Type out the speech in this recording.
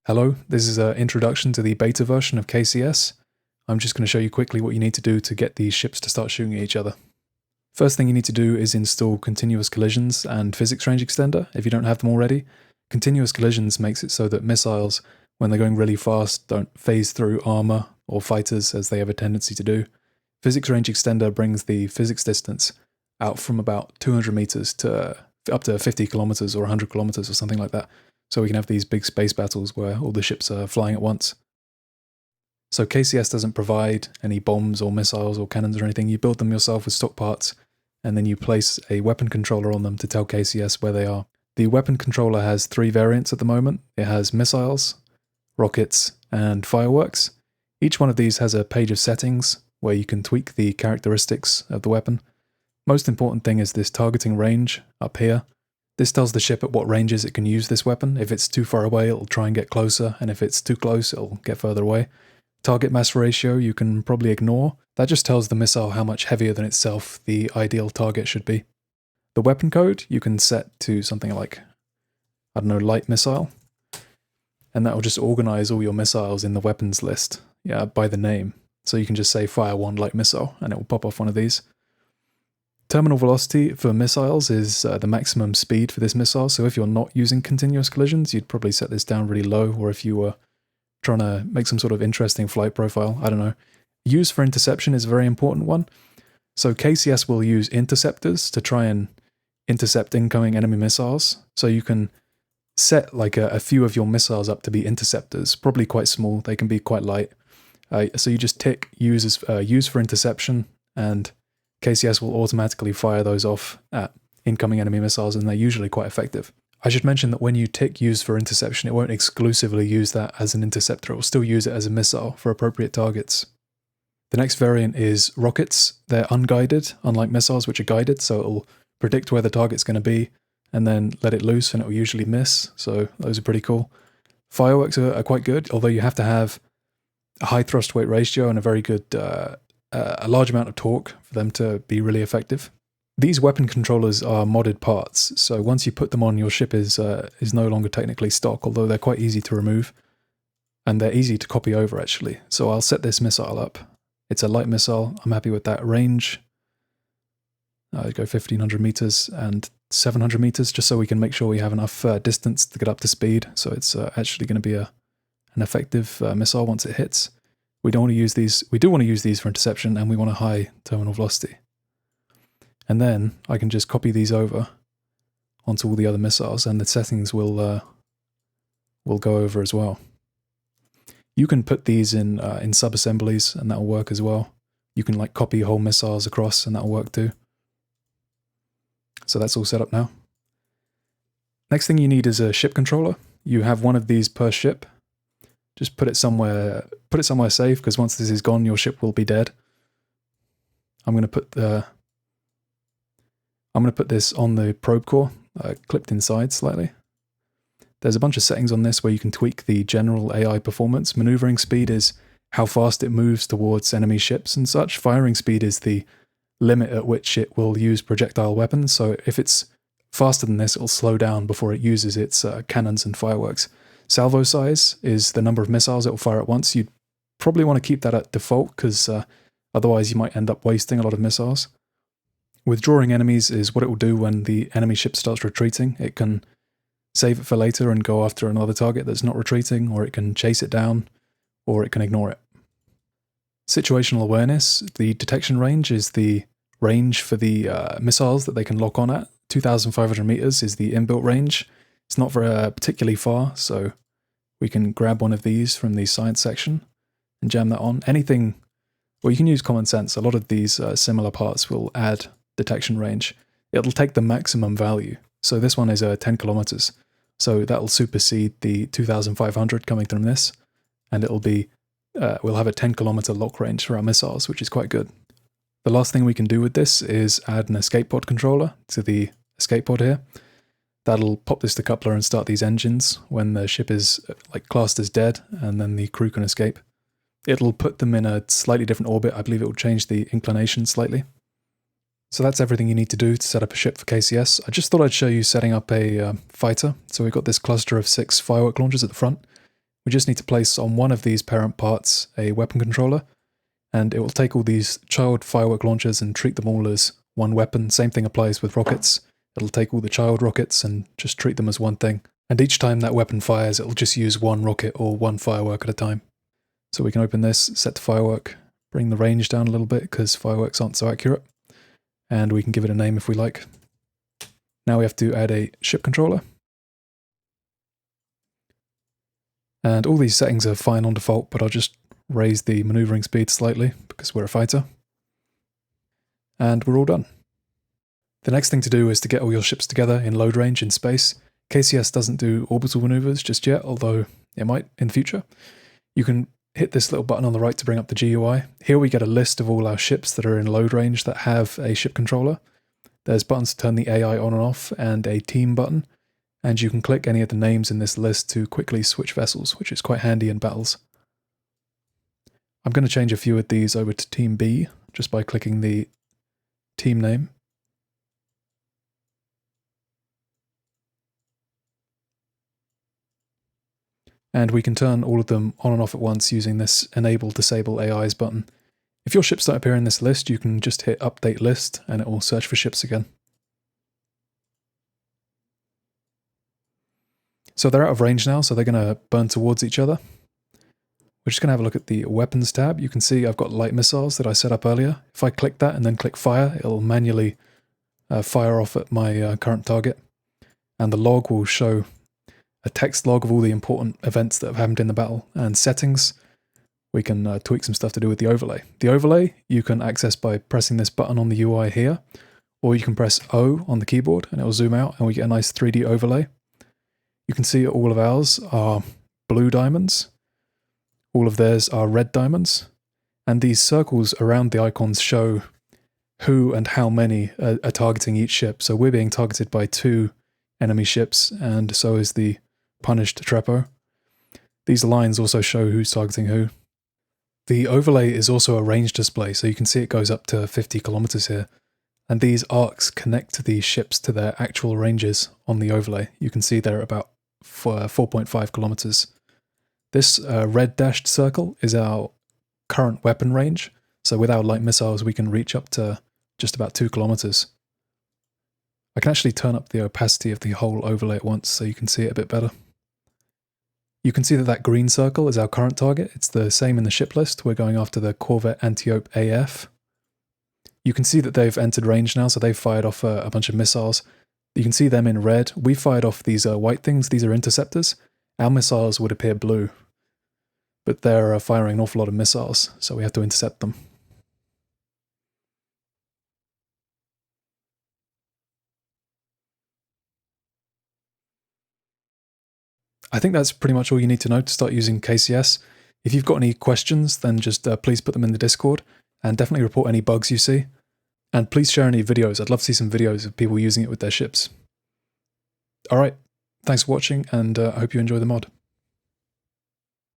Hello, this is an introduction to the beta version of KCS. I'm just going to show you quickly what you need to do to get these ships to start shooting at each other. First thing you need to do is install continuous collisions and physics range extender if you don't have them already. Continuous collisions makes it so that missiles, when they're going really fast, don't phase through armor or fighters as they have a tendency to do. Physics range extender brings the physics distance out from about 200 meters to up to 50 kilometers or 100 kilometers or something like that. So we can have these big space battles where all the ships are flying at once. So KCS doesn't provide any bombs or missiles or cannons or anything. You build them yourself with stock parts, and then you place a weapon controller on them to tell KCS where they are. The weapon controller has 3 variants at the moment. It has missiles, rockets, and fireworks. Each one of these has a page of settings where you can tweak the characteristics of the weapon. Most important thing is this targeting range up here. This tells the ship at what ranges it can use this weapon. If it's too far away, it'll try and get closer, and if it's too close, it'll get further away. Target mass ratio you can probably ignore. That just tells the missile how much heavier than itself the ideal target should be. The weapon code you can set to something like, I don't know, light missile, and that will just organize all your missiles in the weapons list, by the name. So you can just say fire 1 light missile, and it will pop off one of these. Terminal velocity for missiles is the maximum speed for this missile, so if you're not using continuous collisions, you'd probably set this down really low, or if you were trying to make some sort of interesting flight profile, I don't know. Use for interception is a very important one. So KCS will use interceptors to try and intercept incoming enemy missiles, so you can set like a few of your missiles up to be interceptors, probably quite small, they can be quite light. So you just tick use for interception, and KCS will automatically fire those off at incoming enemy missiles, and they're usually quite effective. I should mention that when you tick use for interception, it won't exclusively use that as an interceptor, it will still use it as a missile for appropriate targets. The next variant is rockets. They're unguided, unlike missiles which are guided, so it'll predict where the target's going to be, and then let it loose, and it will usually miss, so those are pretty cool. Fireworks are quite good, although you have to have a high thrust-weight ratio and a very good a large amount of torque for them to be really effective. These weapon controllers are modded parts, so once you put them on, your ship is no longer technically stock, although they're quite easy to remove, and they're easy to copy over actually. So I'll set this missile up. It's a light missile, I'm happy with that range. I'd go 1500 meters and 700 meters, just so we can make sure we have enough distance to get up to speed, so it's actually going to be an effective missile once it hits. We don't want to use these. We do want to use these for interception, and we want a high terminal velocity. And then I can just copy these over onto all the other missiles, and the settings will go over as well. You can put these in sub-assemblies, and that'll work as well. You can like copy whole missiles across, and that'll work too. So that's all set up now. Next thing you need is a ship controller. You have one of these per ship. Just put it somewhere safe, because once this is gone, your ship will be dead. I'm going to put this on the probe core, clipped inside slightly. There's a bunch of settings on this where you can tweak the general AI performance. Maneuvering speed is how fast it moves towards enemy ships and such. Firing speed is the limit at which it will use projectile weapons. So if it's faster than this, it'll slow down before it uses its cannons and fireworks. Salvo size is the number of missiles it will fire at once. You'd probably want to keep that at default, because otherwise you might end up wasting a lot of missiles. Withdrawing enemies is what it will do when the enemy ship starts retreating. It can save it for later and go after another target that's not retreating, or it can chase it down, or it can ignore it. Situational awareness, the detection range is the range for the missiles that they can lock on at. 2,500 meters is the inbuilt range. It's not very particularly far, so we can grab one of these from the science section and jam that on. Anything, well, you can use common sense. A lot of these similar parts will add detection range. It'll take the maximum value. So this one is 10 kilometers. So that'll supersede the 2,500 coming from this, and it'll be, we'll have a 10 kilometer lock range for our missiles, which is quite good. The last thing we can do with this is add an escape pod controller to the escape pod here. That'll pop this decoupler and start these engines when the ship is classed as dead, and then the crew can escape. It'll put them in a slightly different orbit. I believe it will change the inclination slightly. So that's everything you need to do to set up a ship for KCS. I just thought I'd show you setting up a fighter. So we've got this cluster of 6 firework launchers at the front. we just need to place on one of these parent parts a weapon controller, and it will take all these child firework launchers and treat them all as one weapon. Same thing applies with rockets. It'll take all the child rockets and just treat them as one thing. And each time that weapon fires, it'll just use one rocket or one firework at a time. So we can open this, set to firework, bring the range down a little bit because fireworks aren't so accurate. And we can give it a name if we like. Now we have to add a ship controller. And all these settings are fine on default, but I'll just raise the maneuvering speed slightly because we're a fighter. And we're all done. The next thing to do is to get all your ships together in load range in space. KCS doesn't do orbital maneuvers just yet, although it might in future. You can hit this little button on the right to bring up the GUI. Here we get a list of all our ships that are in load range that have a ship controller. There's buttons to turn the AI on and off, and a team button. And you can click any of the names in this list to quickly switch vessels, which is quite handy in battles. I'm going to change a few of these over to Team B, just by clicking the team name. And we can turn all of them on and off at once using this Enable Disable AIs button. If your ships don't appear in this list, you can just hit Update List and it will search for ships again. So they're out of range now, so they're going to burn towards each other. We're just going to have a look at the Weapons tab. You can see I've got light missiles that I set up earlier. If I click that and then click Fire, it'll manually fire off at my current target. And the log will show a text log of all the important events that have happened in the battle. And settings, we can tweak some stuff to do with the overlay. The overlay you can access by pressing this button on the UI here, or you can press O on the keyboard and it will zoom out and we get a nice 3D overlay. You can see all of ours are blue diamonds, all of theirs are red diamonds, and these circles around the icons show who and how many are targeting each ship. So we're being targeted by 2 enemy ships, and so is the punished Trepo. These lines also show who's targeting who. The overlay is also a range display, so you can see it goes up to 50 kilometers here. And these arcs connect these ships to their actual ranges on the overlay. You can see they're about 4.5 kilometers. This red dashed circle is our current weapon range. So with our light missiles, we can reach up to just about 2 kilometers. I can actually turn up the opacity of the whole overlay at once so you can see it a bit better. You can see that that green circle is our current target. It's the same in the ship list. We're going after the Corvette Antiope AF. You can see that they've entered range now, so they've fired off a bunch of missiles. You can see them in red. We fired off these white things. These are interceptors. Our missiles would appear blue, but they're firing an awful lot of missiles, so we have to intercept them. I think that's pretty much all you need to know to start using KCS. If you've got any questions, then just please put them in the Discord, and definitely report any bugs you see. And please share any videos. I'd love to see some videos of people using it with their ships. Alright, thanks for watching, and I hope you enjoy the mod.